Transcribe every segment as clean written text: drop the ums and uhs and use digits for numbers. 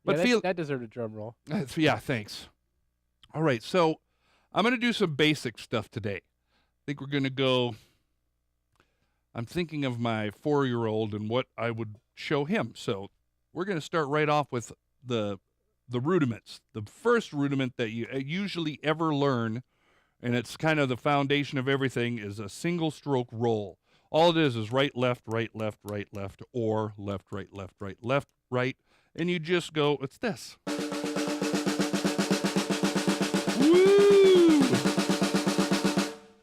But Yeah, that deserved a drum roll. yeah, thanks. All right, so I'm going to do some basic stuff today. I think we're going to go. I'm thinking of my 4-year-old and what I would show him. So we're going to start right off with the rudiments. The first rudiment that you usually ever learn, and it's kind of the foundation of everything, is a single stroke roll. All it is right, left, right, left, right, left, or left, right, left, right, left, right, and you just go, it's this. Woo!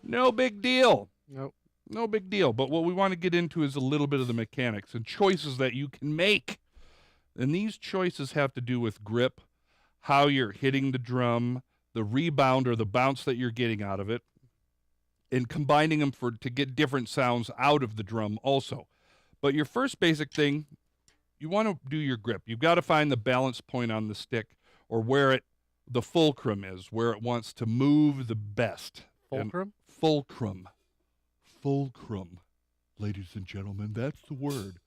No big deal. Nope. No big deal. But what we want to get into is a little bit of the mechanics and choices that you can make. And these choices have to do with grip, how you're hitting the drum, the rebound or the bounce that you're getting out of it, and combining them to get different sounds out of the drum also. But your first basic thing, you want to do your grip. You've got to find the balance point on the stick, or where the fulcrum is, where it wants to move the best. Fulcrum? Fulcrum. Fulcrum. Ladies and gentlemen, that's the word.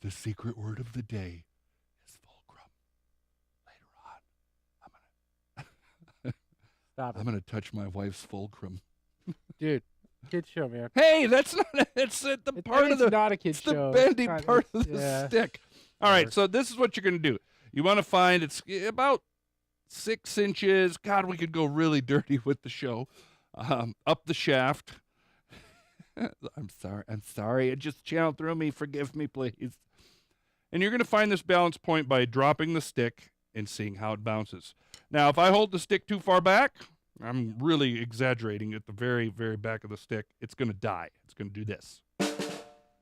The secret word of the day is fulcrum. Later on, Stop it. I'm going to touch my wife's fulcrum. Dude, kid show, man. Hey, that's not. It's the part of the. Not a kid it's show. the bendy part of the stick. All right, so this is what you're going to do. You want to find it's about 6 inches. God, we could go really dirty with the show. Up the shaft. I'm sorry. It just channeled through me. Forgive me, please. And you're going to find this balance point by dropping the stick and seeing how it bounces. Now, if I hold the stick too far back, I'm really exaggerating at the very, very back of the stick, it's going to die. It's going to do this.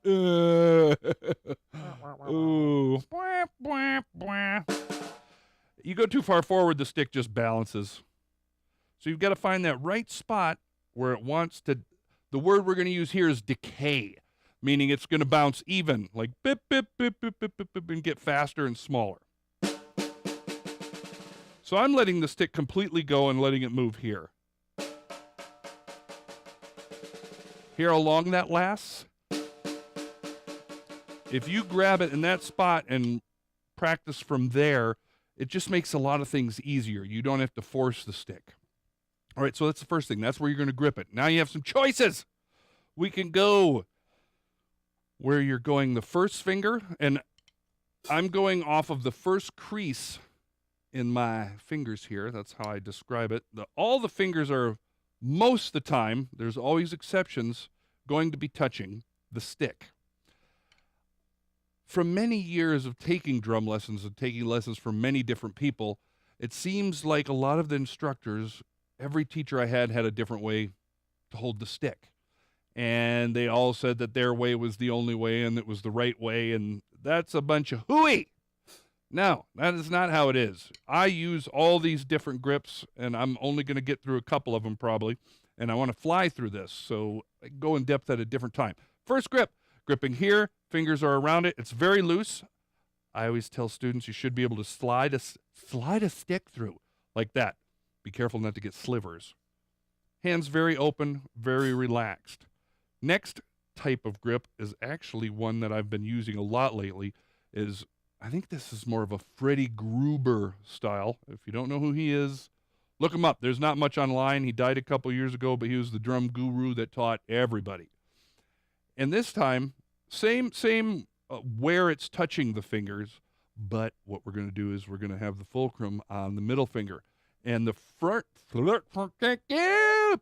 Ooh. You go too far forward, the stick just balances. So you've got to find that right spot where it wants to. The word we're going to use here is decay, meaning it's going to bounce even, like bip, bip, bip, bip, bip, bip, bip, and get faster and smaller. So I'm letting the stick completely go and letting it move here. Here along that lass, if you grab it in that spot and practice from there, it just makes a lot of things easier. You don't have to force the stick. All right, so that's the first thing. That's where you're going to grip it. Now you have some choices. We can go where you're going the first finger, and I'm going off of the first crease in my fingers here. That's how I describe it. All the fingers are, most of the time, there's always exceptions, going to be touching the stick. From many years of taking drum lessons and taking lessons from many different people, it seems like a lot of the instructors, every teacher I had a different way to hold the stick. And they all said that their way was the only way and it was the right way, and that's a bunch of hooey. No, that is not how it is. I use all these different grips, and I'm only going to get through a couple of them probably, and I want to fly through this, so I go in depth at a different time. First grip, gripping here, fingers are around it. It's very loose. I always tell students you should be able to slide a stick through like that. Be careful not to get slivers. Hands very open, very relaxed. Next type of grip is actually one that I've been using a lot lately. I think this is more of a Freddie Gruber style. If you don't know who he is, look him up. There's not much online. He died a couple years ago, but he was the drum guru that taught everybody. And this time, same where it's touching the fingers, but what we're going to do is we're going to have the fulcrum on the middle finger. And the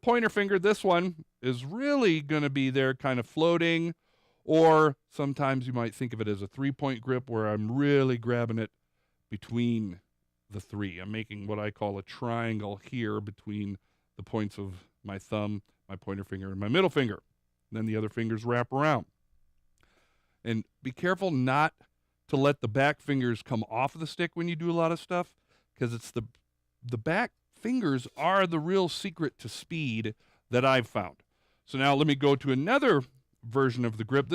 pointer finger, this one, is really going to be there kind of floating, or sometimes you might think of it as a 3-point grip where I'm really grabbing it between the three. I'm making what I call a triangle here between the points of my thumb, my pointer finger, and my middle finger. And then the other fingers wrap around. And be careful not to let the back fingers come off of the stick when you do a lot of stuff, because it's the back fingers are the real secret to speed that I've found. So now let me go to another version of the grip.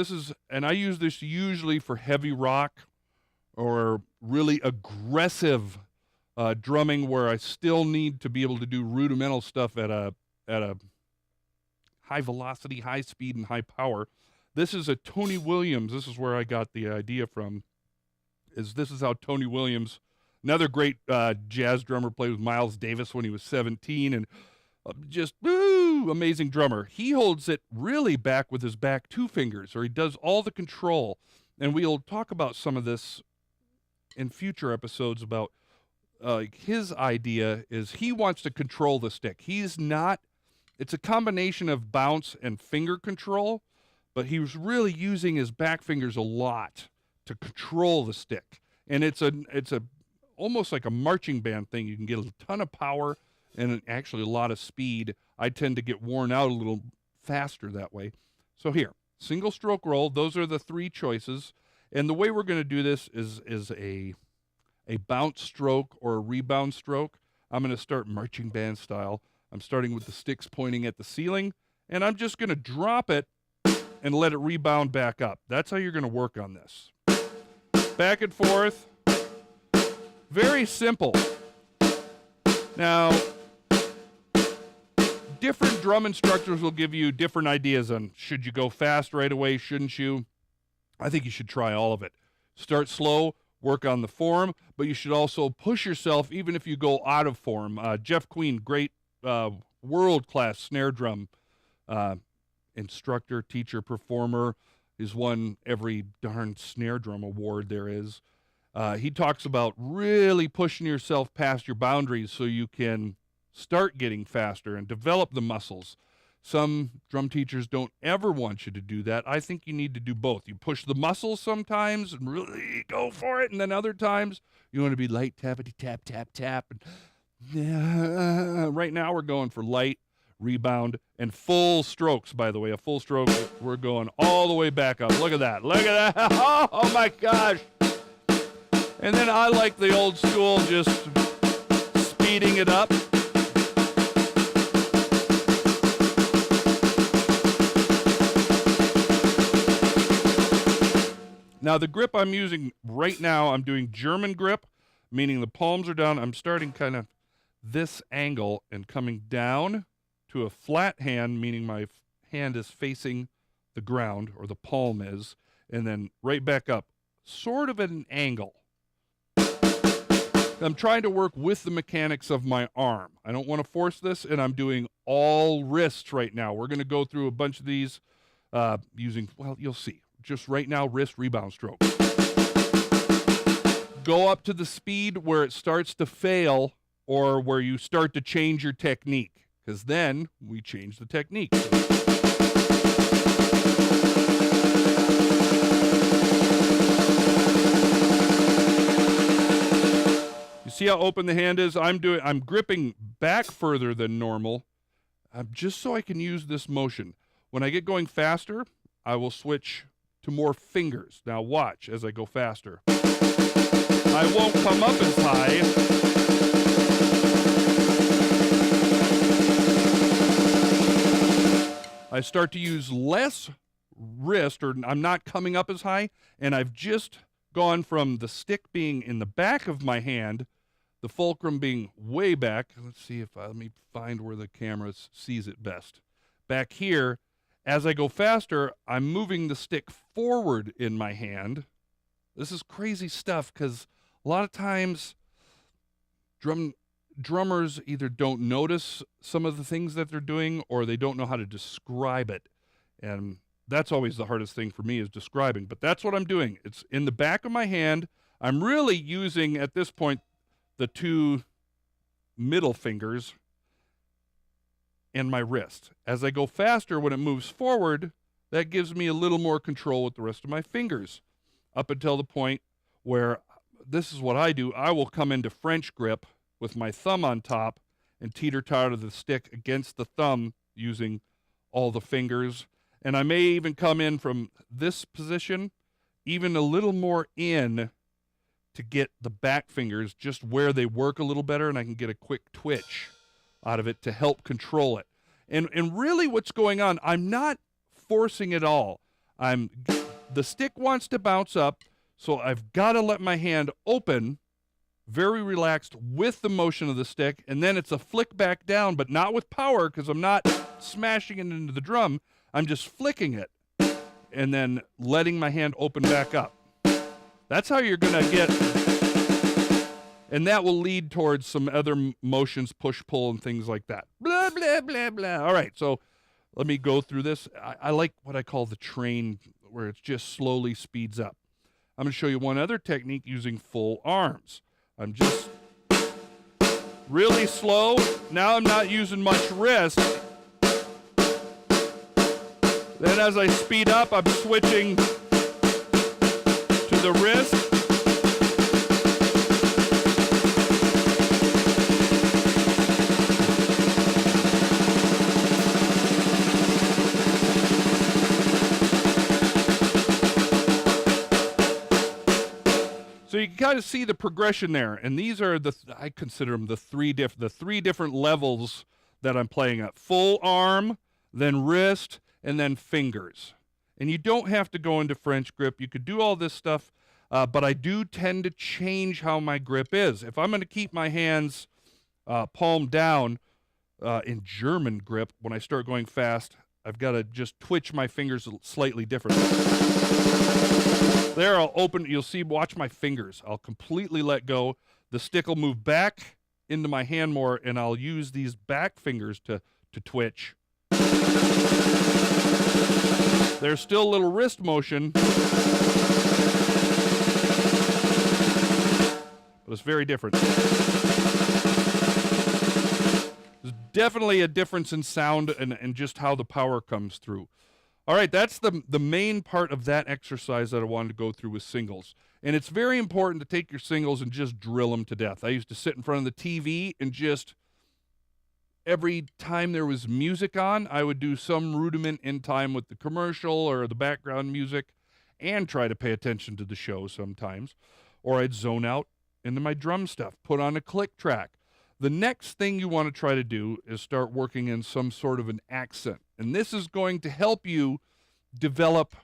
And I use this usually for heavy rock or really aggressive drumming where I still need to be able to do rudimental stuff at a high velocity, high speed, and high power. This is a Tony Williams. This is where I got the idea from. This is how Tony Williams Another great jazz drummer, played with Miles Davis when he was 17, and just amazing drummer. He holds it really back with his back two fingers, or he does all the control. And we'll talk about some of this in future episodes about his idea is he wants to control the stick. He's not, it's a combination of bounce and finger control, but he was really using his back fingers a lot to control the stick. And it's a almost like a marching band thing. You can get a ton of power and actually a lot of speed. I tend to get worn out a little faster that way. So here, single stroke roll, those are the three choices. And the way we're going to do this is a bounce stroke or a rebound stroke. I'm going to start marching band style. I'm starting with the sticks pointing at the ceiling, and I'm just going to drop it and let it rebound back up. That's how you're going to work on this. Back and forth. Very simple. Now, different drum instructors will give you different ideas on should you go fast right away, shouldn't you? I think you should try all of it. Start slow, work on the form, but you should also push yourself even if you go out of form. Jeff Queen, great world-class snare drum instructor, teacher, performer, has won every darn snare drum award there is. He talks about really pushing yourself past your boundaries so you can start getting faster and develop the muscles. Some drum teachers don't ever want you to do that. I think you need to do both. You push the muscles sometimes and really go for it, and then other times you want to be light, tappity, tap, tap, tap. And right now we're going for light, rebound, and full strokes, by the way. A full stroke, we're going all the way back up. Look at that. Look at that. Oh my gosh. And then I like the old school, just speeding it up. Now, the grip I'm using right now, I'm doing German grip, meaning the palms are down. I'm starting kind of this angle and coming down to a flat hand, meaning my hand is facing the ground, or the palm is, and then right back up, sort of at an angle. I'm trying to work with the mechanics of my arm. I don't want to force this, and I'm doing all wrists right now. We're going to go through a bunch of these using, well, you'll see. Just right now, wrist rebound stroke. Go up to the speed where it starts to fail or where you start to change your technique, because then we change the technique. You see how open the hand is? I'm gripping back further than normal, just so I can use this motion. When I get going faster, I will switch to more fingers. Now watch as I go faster. I won't come up as high. I start to use less wrist, or I'm not coming up as high, and I've just gone from the stick being in the back of my hand, the fulcrum being way back. Let's see if let me find where the camera sees it best. Back here. As I go faster, I'm moving the stick forward in my hand. This is crazy stuff because a lot of times drummers either don't notice some of the things that they're doing or they don't know how to describe it. And that's always the hardest thing for me is describing. But that's what I'm doing. It's in the back of my hand. I'm really using, at this point, the two middle fingers and my wrist. As I go faster, when it moves forward, that gives me a little more control with the rest of my fingers, up until the point where this is what I do. I will come into French grip with my thumb on top and teeter-totter the stick against the thumb using all the fingers. And I may even come in from this position, even a little more in to get the back fingers just where they work a little better, and I can get a quick twitch out of it to help control it. And really what's going on, I'm not forcing it all. The stick wants to bounce up, so I've got to let my hand open, very relaxed with the motion of the stick, and then it's a flick back down, but not with power because I'm not smashing it into the drum. I'm just flicking it and then letting my hand open back up. That's how you're going to get And that will lead towards some other motions, push, pull, and things like that. Blah, blah, blah, blah. All right, so let me go through this. I like what I call the train, where it just slowly speeds up. I'm going to show you one other technique using full arms. I'm just really slow. Now I'm not using much wrist. Then as I speed up, I'm switching to the wrist. So you can kind of see the progression there, and these are I consider them the three different levels that I'm playing at: full arm, then wrist, and then fingers. And you don't have to go into French grip. You could do all this stuff, but I do tend to change how my grip is. If I'm going to keep my hands palm down in German grip, when I start going fast, I've got to just twitch my fingers slightly different. There, I'll open, you'll see, watch my fingers. I'll completely let go. The stick will move back into my hand more, and I'll use these back fingers to twitch. There's still a little wrist motion, but it's very different. There's definitely a difference in sound and just how the power comes through. All right, that's the main part of that exercise that I wanted to go through with singles. And it's very important to take your singles and just drill them to death. I used to sit in front of the TV and just, every time there was music on, I would do some rudiment in time with the commercial or the background music and try to pay attention to the show sometimes. Or I'd zone out into my drum stuff, put on a click track. The next thing you want to try to do is start working in some sort of an accent. And this is going to help you develop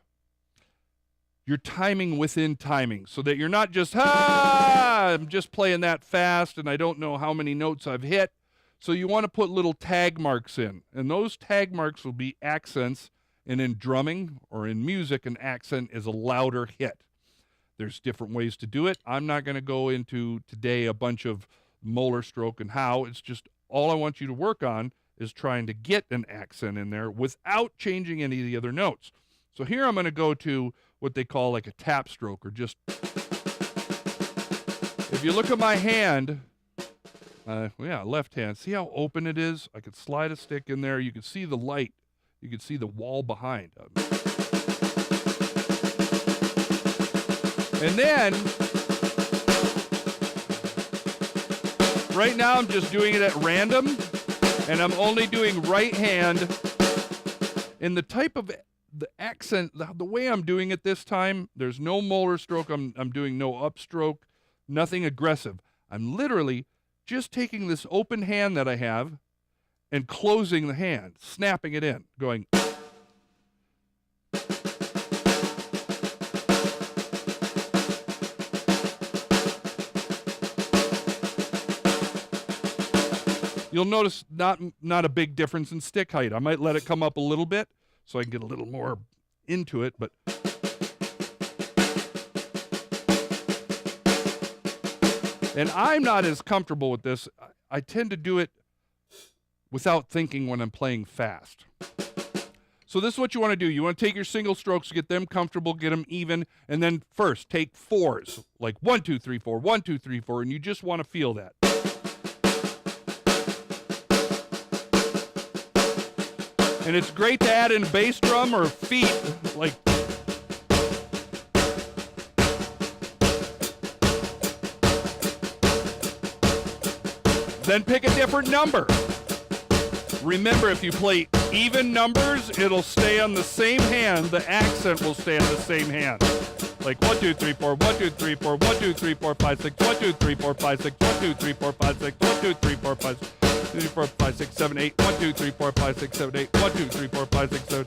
your timing within timing so that you're not just, I'm just playing that fast and I don't know how many notes I've hit. So you want to put little tag marks in. And those tag marks will be accents. And in drumming or in music, an accent is a louder hit. There's different ways to do it. I'm not going to go into today a bunch of molar stroke and how. It's just all I want you to work on is trying to get an accent in there without changing any of the other notes. So here I'm going to go to what they call like a tap stroke, or just, if you look at my hand, left hand, see how open it is? I could slide a stick in there. You can see the light. You can see the wall behind. And then, right now I'm just doing it at random, and I'm only doing right hand. And the type of the accent, the way I'm doing it this time, there's no molar stroke. I'm doing no upstroke, nothing aggressive. I'm literally just taking this open hand that I have and closing the hand, snapping it in, going. You'll notice not a big difference in stick height. I might let it come up a little bit so I can get a little more into it, but and I'm not as comfortable with this. I tend to do it without thinking when I'm playing fast. So this is what you want to do. You want to take your single strokes, get them comfortable, get them even, and then first take fours, like 1, 2, 3, 4, 1, 2, 3, 4, and you just want to feel that. And it's great to add in bass drum or feet, like. Then pick a different number. Remember, if you play even numbers, it'll stay on the same hand. The accent will stay on the same hand. Like 1, 2, 3, 4, 1, 2, 3, 4, 1, 2, 3, 4, 5, 6, 1, 2, 3, 4, 5, 6, 1, 2, 3, 4, 5, 6, 1, 2, 3, 4, 5, 6, 3, 4, 5, 6, 7, 8, 1, 2, 3, 4, 5, 6, 7, 8, 1, 2, 3, 4, 5, 6, 7,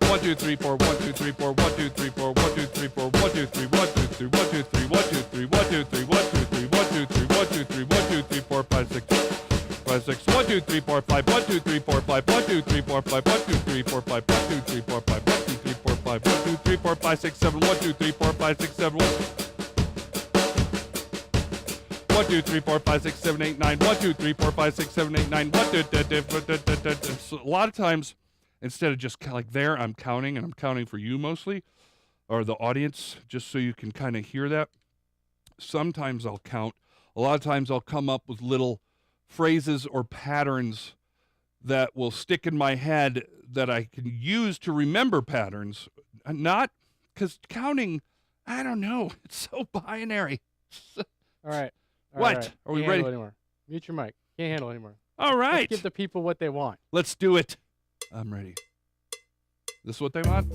1, 2, 3, 4, 1, 2, 3, 4, 1, 2, 3, 4, 1, 2, 3, 4, 1, 2, 3, 1, 2, 3, 1, 2, 3, 1, 2, 3, 1, 2, 3, 1, 2, 3, 1, 2, 3, 1, 2, 3, 1, 2, 3, 4, 5, 6, 5, 6, 1, 2, 3, 4, 5, 1, 2, 3, 4, 5, 1, 2, 3, 4, 5, 1, 2, 3, 4, 5, 1, 2, 3, 4, 5, 1, 2, 3, 4, 5, 1, 2, 3, 4, 5, 6, 7, 1, 2, 3, 4, 5, 6, 7, 1. 1, 2, 3, 4, 5, 6, 7, 8, 9. 1, 2, 3, 4, 5, 6, 7, 8, 9. 1, 2, 3. So a lot of times, instead of just like there, I'm counting, and I'm counting for you mostly, or the audience, just so you can kind of hear that. Sometimes I'll count. A lot of times I'll come up with little phrases or patterns that will stick in my head that I can use to remember patterns. Not because counting, I don't know, it's so binary. All right. All What? right. Are we Can't ready? handle anymore. Mute your mic. Can't handle anymore. All right. Let's give the people what they want. Let's do it. I'm ready. This is what they want?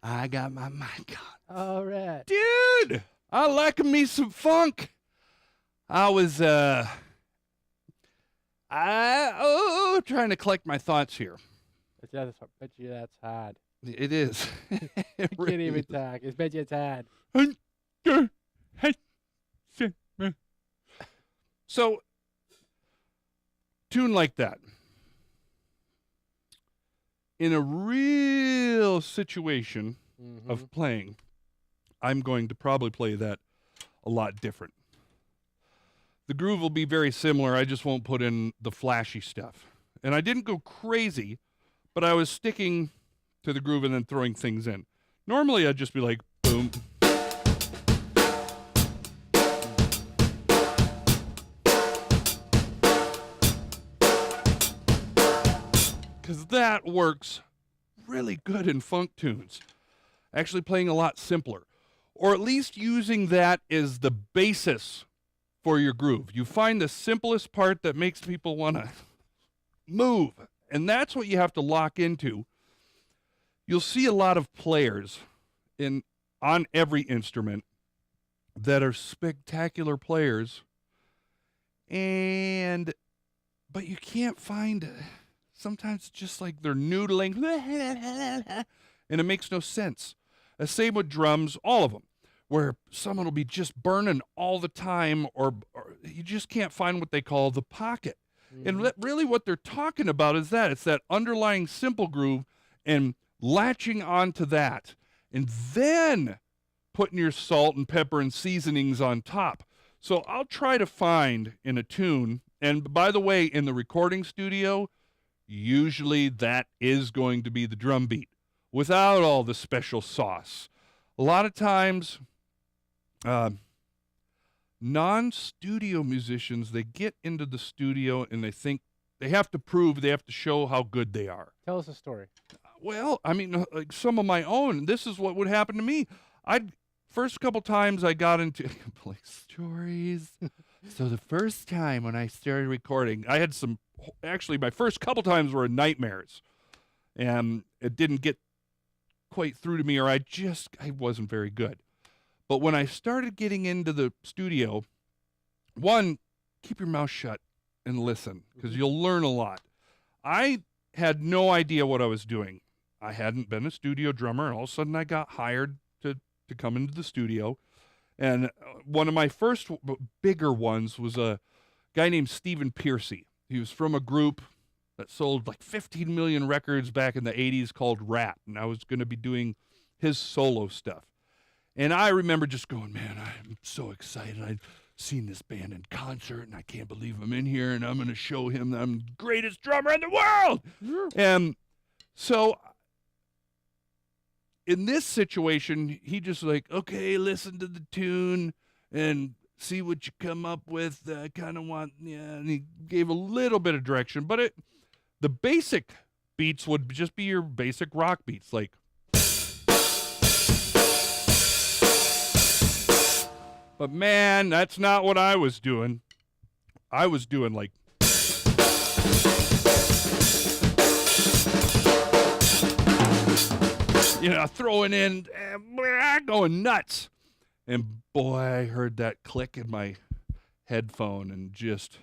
I got my mic on. All right. Dude, I like me some funk. I was trying to collect my thoughts here. Bet you that's hard. It is. I can't even talk. I bet you it's hard. So, tune like that. In a real situation of playing, I'm going to probably play that a lot different. The groove will be very similar. I just won't put in the flashy stuff. And I didn't go crazy, but I was sticking to the groove and then throwing things in. Normally, I'd just be like, boom. Because that works really good in funk tunes. Actually playing a lot simpler. Or at least using that as the basis for your groove. You find the simplest part that makes people want to move. And that's what you have to lock into. You'll see a lot of players on every instrument that are spectacular players. But you can't find... Sometimes it's just like they're noodling, and it makes no sense. The same with drums, all of them, where someone will be just burning all the time, or you just can't find what they call the pocket. And really what they're talking about is that. It's that underlying simple groove and latching onto that, and then putting your salt and pepper and seasonings on top. So I'll try to find in a tune, And by the way, in the recording studio, usually that is going to be the drum beat without all the special sauce. A lot of times, non-studio musicians, they get into the studio and they think they have to show how good they are. Tell us a story. Well, I mean, like some of my own, this is what would happen to me. First couple times I got into like stories. So the first time when I started recording, I had actually my first couple times were nightmares. And it didn't get quite through to me, or I wasn't very good. But when I started getting into the studio, one, keep your mouth shut and listen, because you'll learn a lot. I had no idea what I was doing. I hadn't been a studio drummer, and all of a sudden I got hired to come into the studio. And one of my first bigger ones was a guy named Stephen Piercy. He was from a group that sold like 15 million records back in the 80s called Rat, and I was going to be doing his solo stuff. And I remember just going, man, I'm so excited. I'd seen this band in concert, and I can't believe I'm in here, and I'm going to show him that I'm the greatest drummer in the world. Yeah. And so in this situation, he just like, okay, listen to the tune and see what you come up with. I kind of want, yeah. And he gave a little bit of direction, but the basic beats would just be your basic rock beats, like. But man, that's not what I was doing. I was doing like. Throwing in, going nuts. And boy, I heard that click in my headphone and just,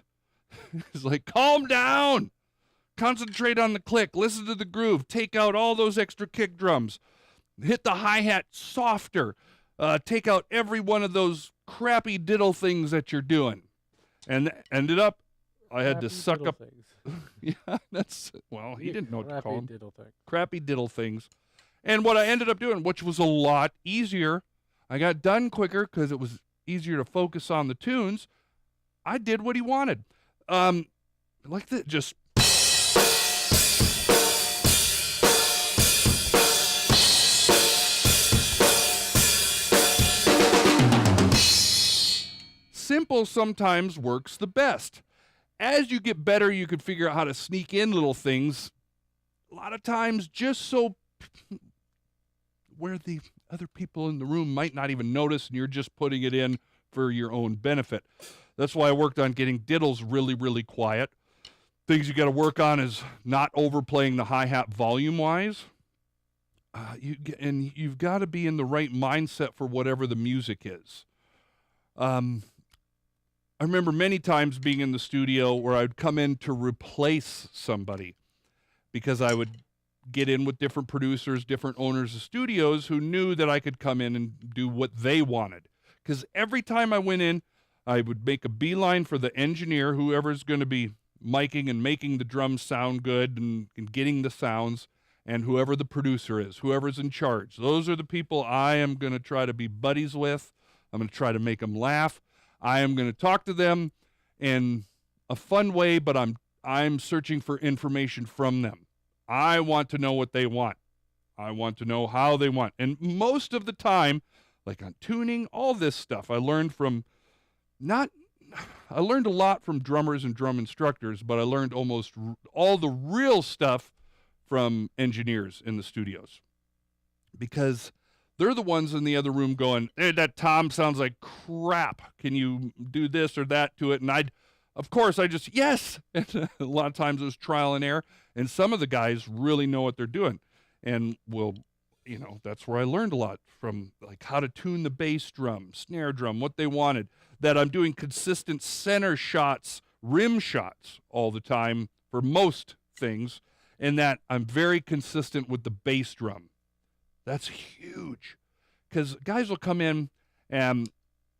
it's like, calm down. Concentrate on the click. Listen to the groove. Take out all those extra kick drums. Hit the hi-hat softer. Take out every one of those crappy diddle things that you're doing. And ended up, I had to suck up. Yeah, he didn't know what to call them. Crappy diddle things. And what I ended up doing, which was a lot easier, I got done quicker because it was easier to focus on the tunes. I did what he wanted. Like that, just. Simple sometimes works the best. As you get better, you can figure out how to sneak in little things. A lot of times, just so where the other people in the room might not even notice, and you're just putting it in for your own benefit. That's why I worked on getting diddles really, really quiet. Things you got to work on is not overplaying the hi-hat volume-wise. You've got to be in the right mindset for whatever the music is. I remember many times being in the studio where I'd come in to replace somebody because I would get in with different producers, different owners of studios who knew that I could come in and do what they wanted. Because every time I went in, I would make a beeline for the engineer, whoever's going to be miking and making the drums sound good and getting the sounds, and whoever the producer is, whoever's in charge. Those are the people I am going to try to be buddies with. I'm going to try to make them laugh. I am going to talk to them in a fun way, but I'm searching for information from them. I want to know what they want. I want to know how they want. And most of the time, like on tuning, all this stuff, I learned a lot from drummers and drum instructors, but I learned almost all the real stuff from engineers in the studios. Because they're the ones in the other room going, hey, that tom sounds like crap. Can you do this or that to it? And of course, I just, yes. And a lot of times it was trial and error. And some of the guys really know what they're doing. And that's where I learned a lot from, like how to tune the bass drum, snare drum, what they wanted. That I'm doing consistent center shots, rim shots all the time for most things. And that I'm very consistent with the bass drum. That's huge. Because guys will come in and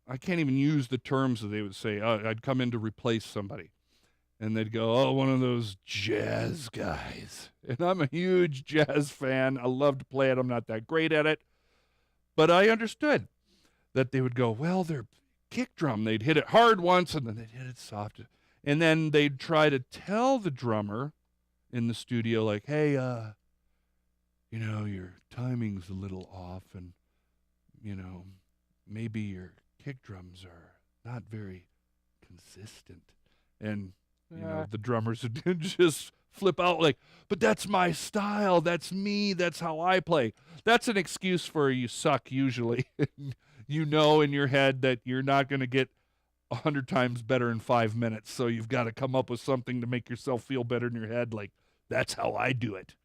I can't even use the terms that they would say. I'd come in to replace somebody. And they'd go, oh, one of those jazz guys. And I'm a huge jazz fan. I love to play it. I'm not that great at it. But I understood that they would go, well, their kick drum, they'd hit it hard once and then they'd hit it soft. And then they'd try to tell the drummer in the studio, like, hey, your timing's a little off, and, maybe your kick drums are not very consistent. And, the drummers would just flip out like, but that's my style. That's me. That's how I play. That's an excuse for you suck usually. In your head that you're not going to get 100 times better in 5 minutes. So you've got to come up with something to make yourself feel better in your head. Like, that's how I do it.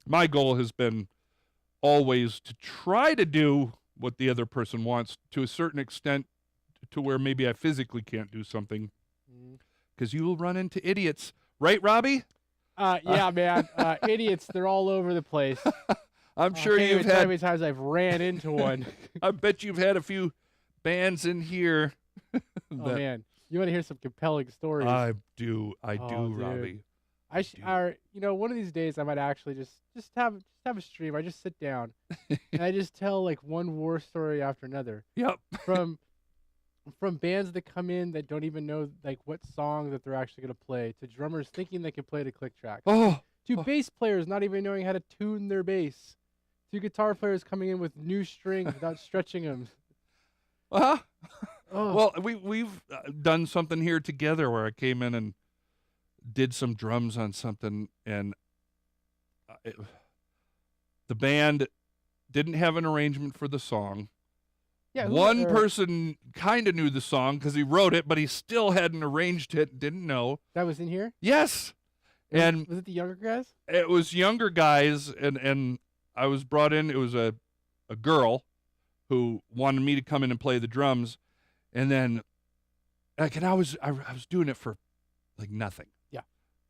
My goal has been always to try to do what the other person wants to a certain extent, to where maybe I physically can't do something. Because you will run into idiots. Right, Robbie? Yeah, man. Idiots, they're all over the place. I'm sure can't you've even tell had... how many times I've ran into one. I bet you've had a few bands in here. Oh, man. You want to hear some compelling stories? I do, dude. Robbie. One of these days I might actually just have a stream. I just sit down and I just tell like one war story after another. Yep. From bands that come in that don't even know like what song that they're actually gonna play, to drummers thinking they can play the click track, to bass players not even knowing how to tune their bass, to guitar players coming in with new strings without stretching them. Well, we've done something here together where I came in and did some drums on something, and the band didn't have an arrangement for the song. Yeah, one person kind of knew the song because he wrote it, but he still hadn't arranged it, didn't know. That was in here? Yes. And was it the younger guys? It was younger guys, and I was brought in. It was a girl who wanted me to come in and play the drums, and then I was doing it for like nothing. Yeah.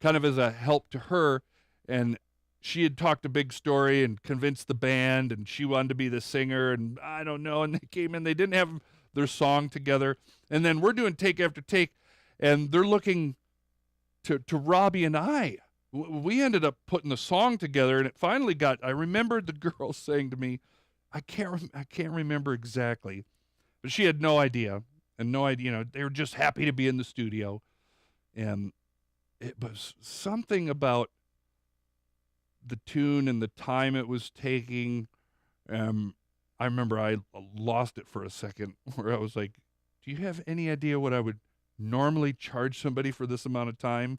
Kind of as a help to her, and she had talked a big story and convinced the band, and she wanted to be the singer, and I don't know, and they came in, they didn't have their song together, and then we're doing take after take, and they're looking to Robbie and I. We ended up putting the song together, and it finally I remembered the girl saying to me, I can't remember exactly, but she had no idea, and they were just happy to be in the studio, and it was something about the tune and the time it was taking. I remember I lost it for a second, where I was like, do you have any idea what I would normally charge somebody for this amount of time?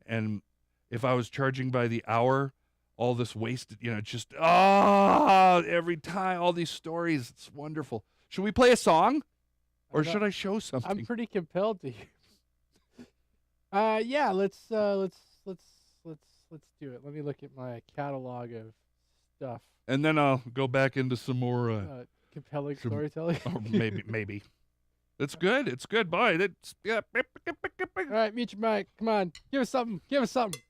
And if I was charging by the hour, all this wasted, just, every time, all these stories. It's wonderful. Should we play a song? Or should I show something? I'm pretty compelled to hear. Yeah, let's do it. Let me look at my catalog of stuff. And then I'll go back into some more compelling storytelling. Or maybe. It's good. It's good. Boy, it's yeah. All right, mute your mic. Come on, give us something. Give us something.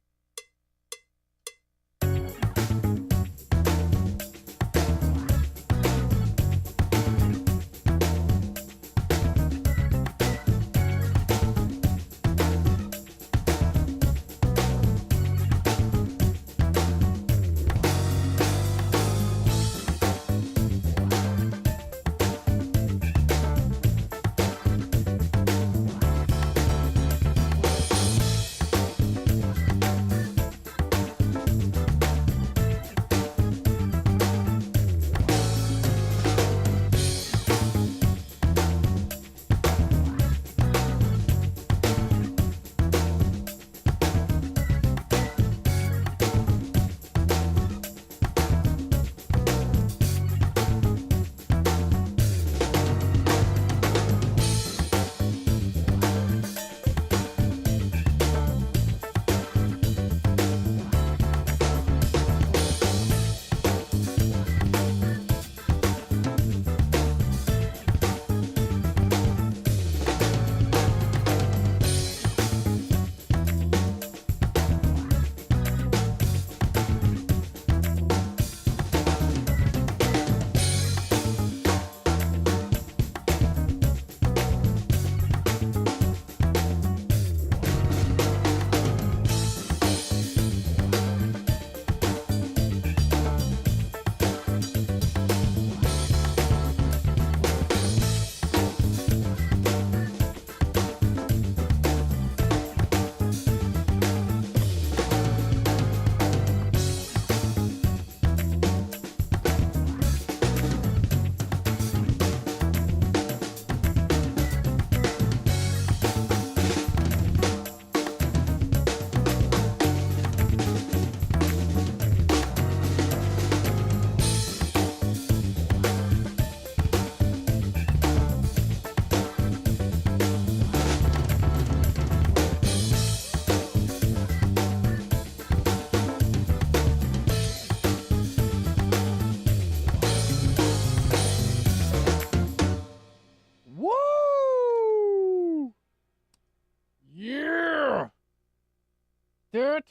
That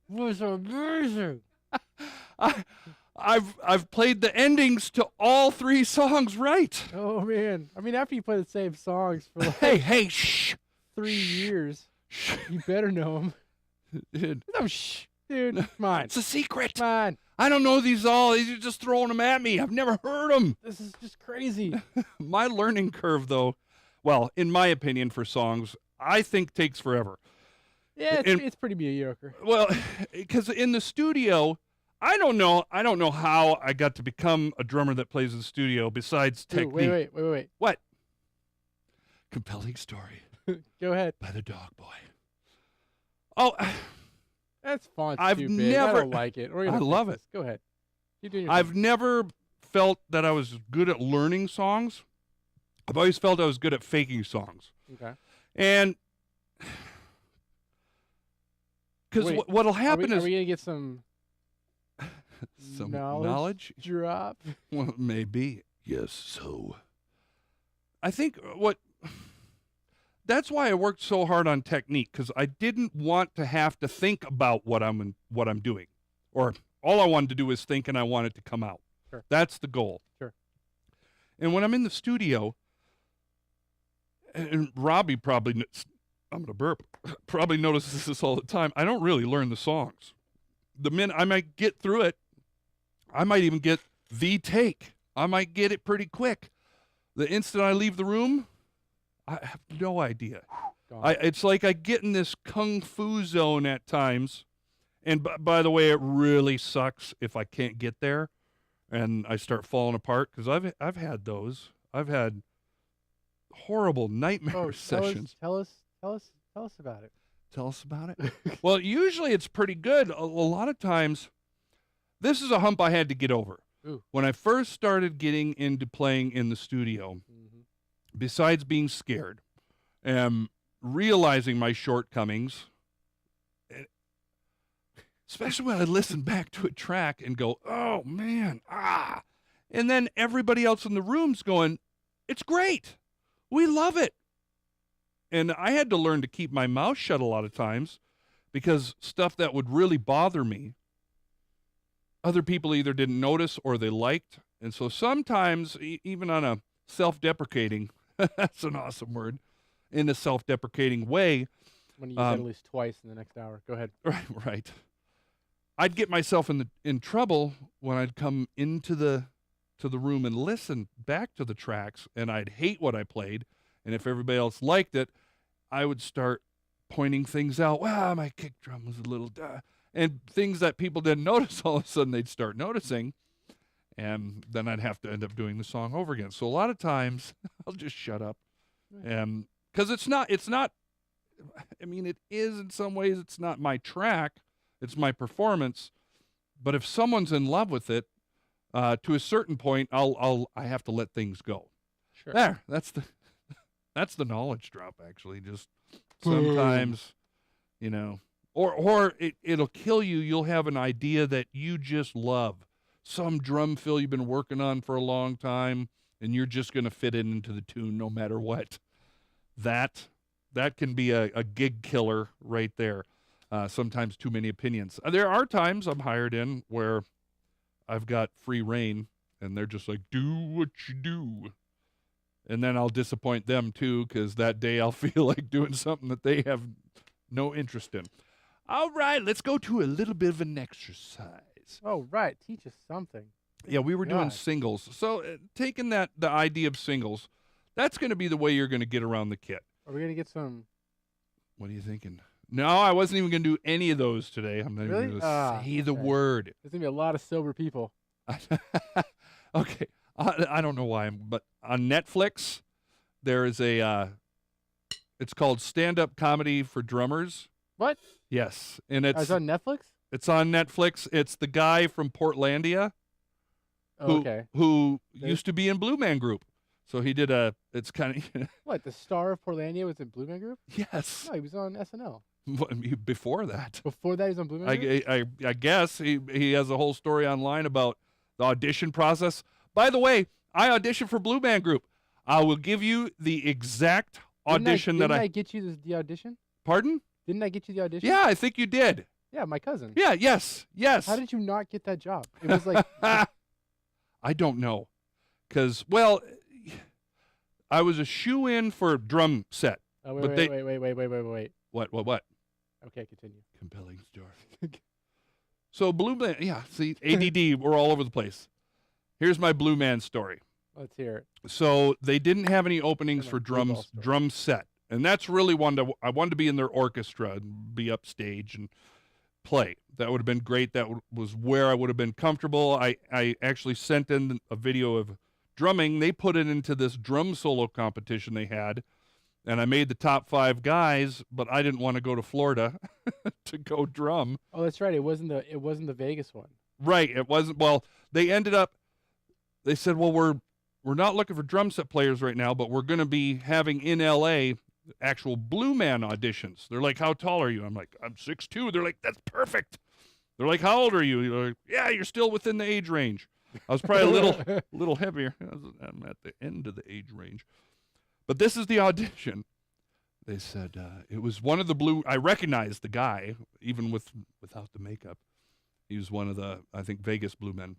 was amazing. I, I've played the endings to all 3 songs right. Oh man! I mean, after you play the same songs for like Hey, shh. 3 years, Shh. you better know them. Dude, No, shh, dude. Come on. it's a secret. Come on. I don't know these all. You're just throwing them at me. I've never heard them. This is just crazy. My learning curve, though, well, in my opinion, for songs, I think takes forever. Yeah, And- it's pretty mediocre. Well, because in the studio, I don't know how I got to become a drummer that plays in the studio besides Dude, technique. wait. What? Compelling story Go ahead. by the Dogboy. Oh, That's font I've too big. I never- don't like it. We're gonna I fix love this. Go ahead. Keep doing your I've thing. never felt that I was good at learning songs. I've always felt I was good at faking songs. Okay. And because Wait, what'll happen are is we gonna get some some knowledge? knowledge. drop? Well, maybe. Yes, so. I think that's why I worked so hard on technique, because I didn't want to have to think about what I'm doing. Or all I wanted to do was think and I want it to come out. Sure. That's the goal. Sure. And when I'm in the studio, and Robbie probably, I'm going to burp, probably notices this all the time, I don't really learn the songs. The minute I might get through it, I might even get the take. I might get it pretty quick. The instant I leave the room, I have no idea. Gone. It's like I get in this kung fu zone at times. And by the way, it really sucks if I can't get there and I start falling apart, because I've had those. I've had horrible nightmare sessions. Tell us about it. Tell us about it. Well, usually it's pretty good. A lot of times, this is a hump I had to get over. Ooh. When I first started getting into playing in the studio, Mm-hmm. besides being scared and realizing my shortcomings, especially when I listen back to a track and go, oh man, and then everybody else in the room's going, it's great. We love it. And I had to learn to keep my mouth shut a lot of times, because stuff that would really bother me, other people either didn't notice or they liked. And so sometimes, even on a self-deprecating, that's an awesome word, in a self-deprecating way. When you use that at least twice in the next hour. Go ahead. Right. I'd get myself in trouble when I'd come into the room and listen back to the tracks, and I'd hate what I played. And if everybody else liked it, I would start pointing things out. Wow, my kick drum was a little and things that people didn't notice, all of a sudden they'd start noticing. And then I'd have to end up doing the song over again. So a lot of times I'll just shut up. Because it's not, I mean, it is in some ways, it's not my track, it's my performance. But if someone's in love with it, to a certain point, I have to let things go. Sure. There, that's the knowledge drop, actually. Just sometimes, or it'll kill you. You'll have an idea that you just love, some drum fill you've been working on for a long time, and you're just going to fit it into the tune no matter what. That can be a gig killer right there. Sometimes too many opinions. There are times I'm hired in where I've got free reign, and they're just like, do what you do. And then I'll disappoint them too, because that day I'll feel like doing something that they have no interest in. All right, let's go to a little bit of an exercise. Oh, right. Teach us something. Yeah, we were doing God. singles. So taking the idea of singles, that's going to be the way you're going to get around the kit. Are we going to get some? What are you thinking? No, I wasn't even going to do any of those today. I'm not Really? even going to say the Okay. word. There's going to be a lot of sober people. Okay. I don't know why, but on Netflix, there is it's called Stand-Up Comedy for Drummers. What? Yes. And It's on Netflix? it's on Netflix. It's the guy from Portlandia Oh, okay. who Okay. used to be in Blue Man Group. So he did it's kind of, What? The star of Portlandia was in Blue Man Group? yes, No, he was on SNL. before that. Before that, he was on Blue Man Group? I guess he has a whole story online about the audition process. By the way, I auditioned for Blue Man Group. I will give you the exact audition didn't that I get you the audition? Pardon? Didn't I get you the audition? Yeah, I think you did. Yeah, my cousin. Yeah, yes. How did you not get that job? It was like I don't know. Because, well, I was a shoe-in for a drum set. Oh, wait. What? Okay, continue. Compelling story. So Blue Man, yeah, see, ADD, we're all over the place. Here's my Blue Man story. Let's hear it. So they didn't have any openings Kinda for like Blue Ball story. drum set. And that's really I wanted to be in their orchestra and be upstage and play. That would have been great. That was where I would have been comfortable. I actually sent in a video of drumming. They put it into this drum solo competition they had, and I made the top 5 guys, but I didn't want to go to Florida to go drum. Oh, that's right. It wasn't the Vegas one. Right. It wasn't. Well, they said, well, we're not looking for drum set players right now, but we're going to be having in LA actual Blue Man auditions. They're like, how tall are you? I'm like, I'm 6'2". They're like, that's perfect. They're like, how old are you? They're like, yeah, you're still within the age range. I was probably a little heavier. I'm at the end of the age range. But this is the audition. They said it was one of the I recognized the guy, even without the makeup. He was one of the, I think, Vegas Blue Men.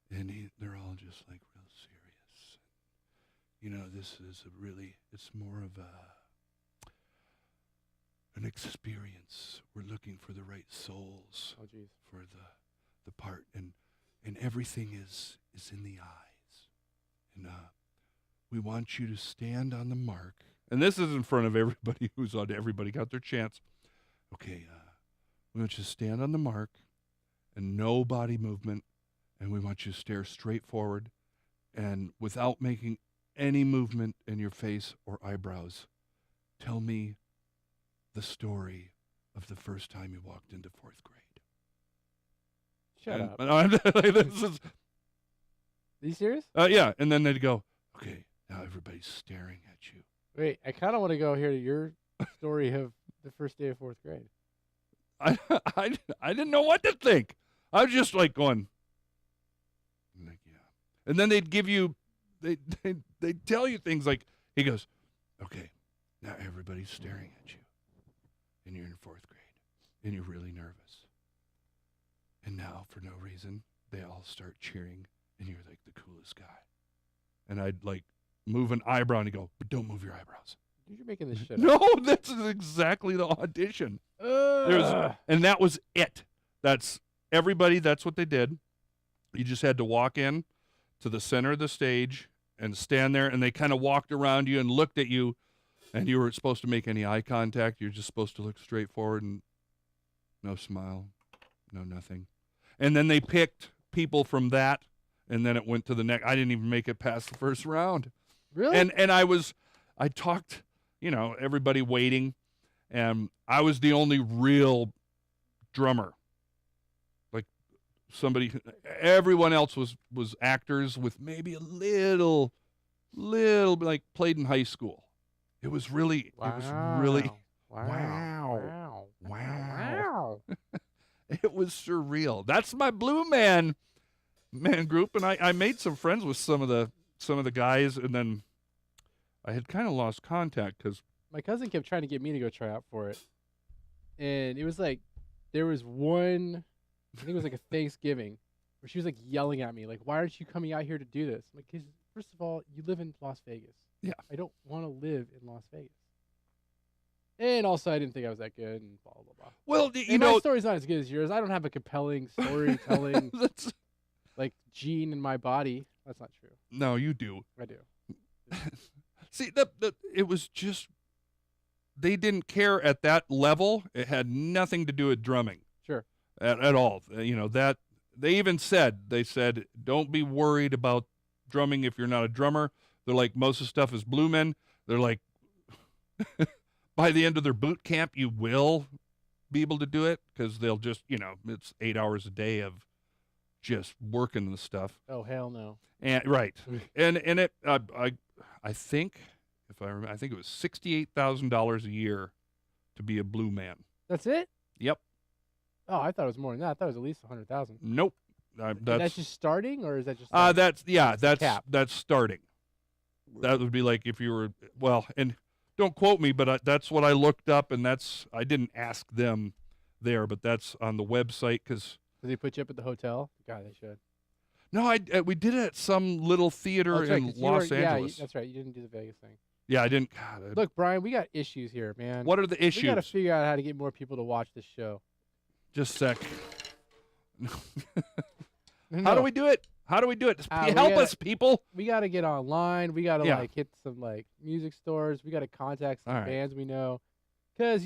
And they're all just like real serious. You know, this is it's more of an experience. We're looking for the right souls for the part. And everything is in the eyes. And we want you to stand on the mark. And this is in front of everybody everybody got their chance. Okay, we want you to stand on the mark and no body movement. And we want you to stare straight forward and without making any movement in your face or eyebrows, tell me the story of the first time you walked into 4th grade. Shut up. Are you serious? Yeah. And then they'd go, okay, now everybody's staring at you. Wait, I kind of want to go hear your story of the first day of 4th grade. I didn't know what to think. I was just like going, like, yeah. And then they'd give you, they'd tell you things like, he goes, okay, now everybody's staring at you. And you're in 4th grade. And you're really nervous. And now, for no reason, they all start cheering. And you're like the coolest guy. And I'd like move an eyebrow and he'd go, but don't move your eyebrows. You're making this shit up. No, this is exactly the audition. And that was it. That's everybody. That's what they did. You just had to walk in to the center of the stage and stand there, and they kind of walked around you and looked at you, and you weren't supposed to make any eye contact. You're just supposed to look straight forward and no smile, no nothing. And then they picked people from that, and then it went to the next. I didn't even make it past the first round. Really? And I talked, everybody waiting, and I was the only real drummer. Everyone else was actors with maybe a little like played in high school. It was really Wow. It was surreal. That's my Blue Man group, and I made some friends with some of the guys, and then I had kind of lost contact because my cousin kept trying to get me to go try out for it, and it was like there was one. I think it was like a Thanksgiving where she was like yelling at me, like, why aren't you coming out here to do this? I'm like, 'cause first of all, you live in Las Vegas. Yeah. I don't want to live in Las Vegas. And also, I didn't think I was that good and blah, blah, blah. Well, my story's not as good as yours. I don't have a compelling storytelling like gene in my body. That's not true. No, you do. I do. See, it was just, they didn't care at that level. It had nothing to do with drumming. Sure. At all. That they even said, don't be worried about drumming if you're not a drummer. They're like, most of the stuff is Blue Men. They're like, by the end of their boot camp, you will be able to do it because they'll just, it's 8 hours a day of just working the stuff. Oh, hell no. And right. and it, I think, if I remember, I think it was $68,000 a year to be a Blue Man. That's it? Yep. Oh, I thought it was more than that. I thought it was at least 100,000. Nope. That's just starting, or is that just? That's starting. That would be like if you were and Don't quote me, but that's what I looked up, and I didn't ask them there, but that's on the website because. Did they put you up at the hotel? God, they should. No, we did it at some little theater in Los Angeles. Yeah, that's right. You didn't do the Vegas thing. Yeah, I didn't. God, Look, Brian, we got issues here, man. What are the issues? We got to figure out how to get more people to watch this show. Just a sec. No. How do we do it? How do we do it? Help us, people. We got to get online. We got to like hit some like music stores. We got to contact some bands we know. Because,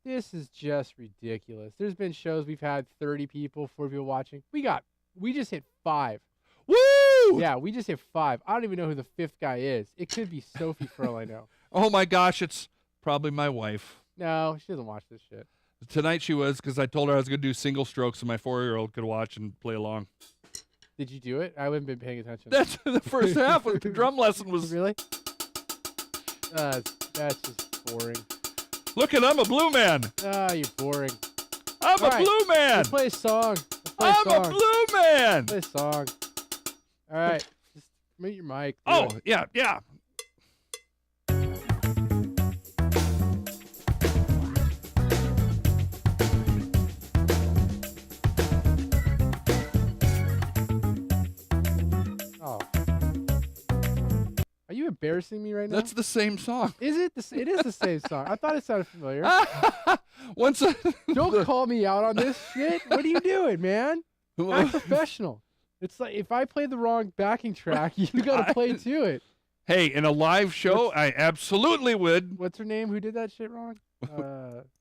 this is just ridiculous. There's been shows we've had 30 people, 40 people watching. We just hit 5. Woo! Yeah, we just hit 5. I don't even know who the 5th guy is. It could be Sophie for all I know. Oh, my gosh. It's probably my wife. No, she doesn't watch this shit. Tonight she was because I told her I was going to do single strokes so my 4-year-old could watch and play along. Did you do it? I haven't been paying attention. That's the first half of the drum lesson was. Really? That's just boring. Look at I'm a blue man. You're boring. I'm a blue man. Let's play a song. I'm a blue man. Play a song. All right. Just mute your mic. Oh, yeah. Oh. Are you embarrassing me right now? That's the same song. Is it? It is the same song. I thought it sounded familiar. Don't call me out on this shit. What are you doing, man? I'm professional. It's like if I play the wrong backing track, you got to play to it. Hey, in a live show, I absolutely would. What's her name? Who did that shit wrong?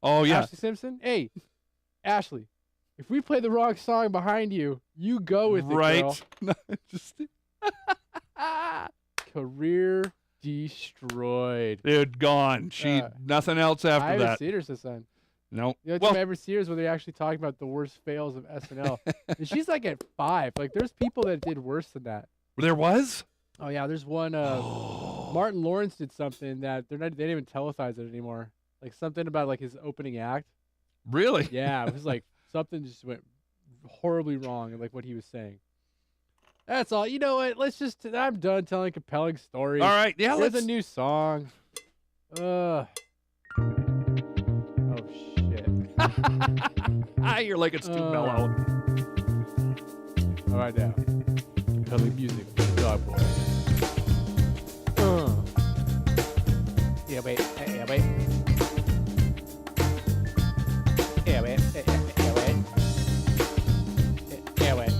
Oh, yeah. Ashley Simpson? Hey, Ashley, if we play the wrong song behind you, you go with it, girl. Career destroyed. Dude, gone. Nothing else after I that. haven't seen her since then. No. The only time I ever see her is when they're actually talking about the worst fails of SNL. And she's like at 5. Like, there's people that did worse than that. There was? Oh, yeah. There's one. Martin Lawrence did something that they didn't even televise it anymore. Like, something about, like, his opening act. Really? Yeah. It was like something just went horribly wrong in, like, what he was saying. That's all. You know what? I'm done telling compelling stories. All right. Yeah, Here's a new song. Oh, shit. You're like it's too mellow. All right, now. Compelling music from Dogboy. Yeah, wait. Yeah, wait. Yeah, wait. Yeah, wait. Yeah, wait.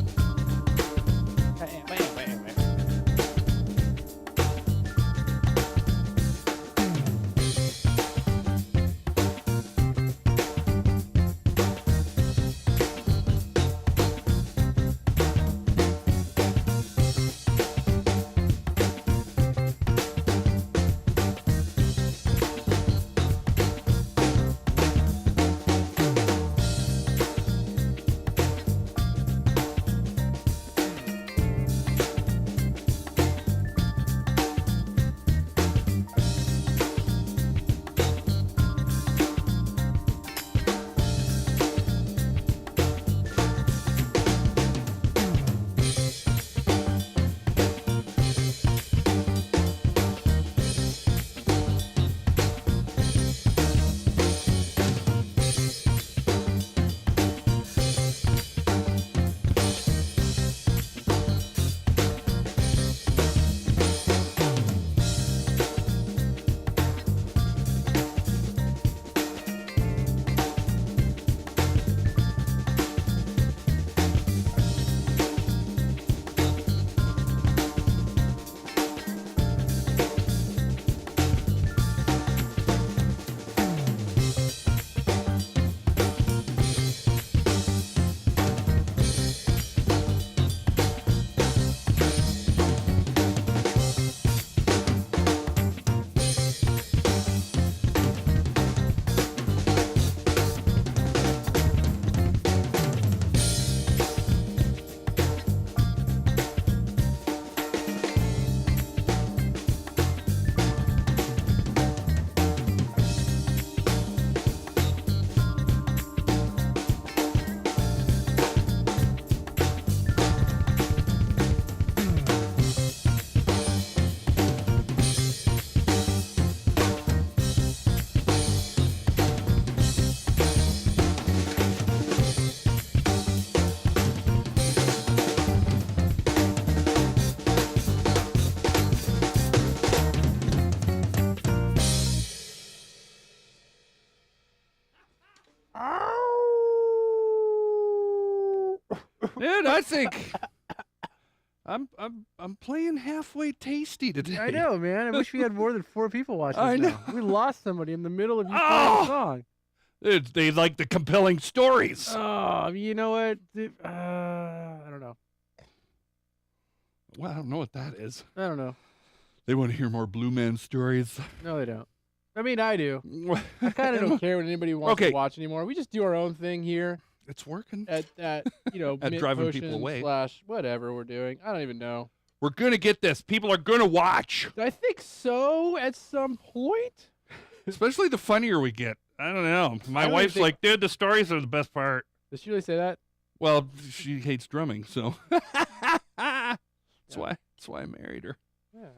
Dude, I think I'm playing halfway tasty today. I know, man. I wish we had more than 4 people watching I us know. now. We lost somebody in the middle of you playing the song. They like the compelling stories. Oh, you know what? I don't know. Well, I don't know what that is. I don't know. They want to hear more Blue Man stories. No, they don't. I mean, I do. I kind of don't care what anybody wants to watch anymore. We just do our own thing here. It's working. At you know, At driving people away. / whatever we're doing. I don't even know. We're going to get this. People are going to watch. I think so at some point. Especially the funnier we get. I don't know. My wife's like, dude, the stories are the best part. Does she really say that? Well, she hates drumming, so. That's why I married her. Yeah.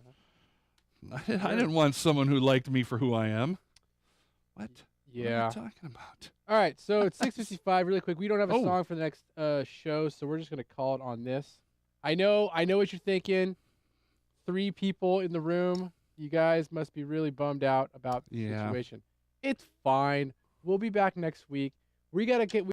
I didn't want someone who liked me for who I am. What? Yeah. What are you talking about? All right, so it's 6:55. Really quick, we don't have a song for the next show, so we're just gonna call it on this. I know what you're thinking. 3 people in the room. You guys must be really bummed out about the situation. It's fine. We'll be back next week. We gotta get.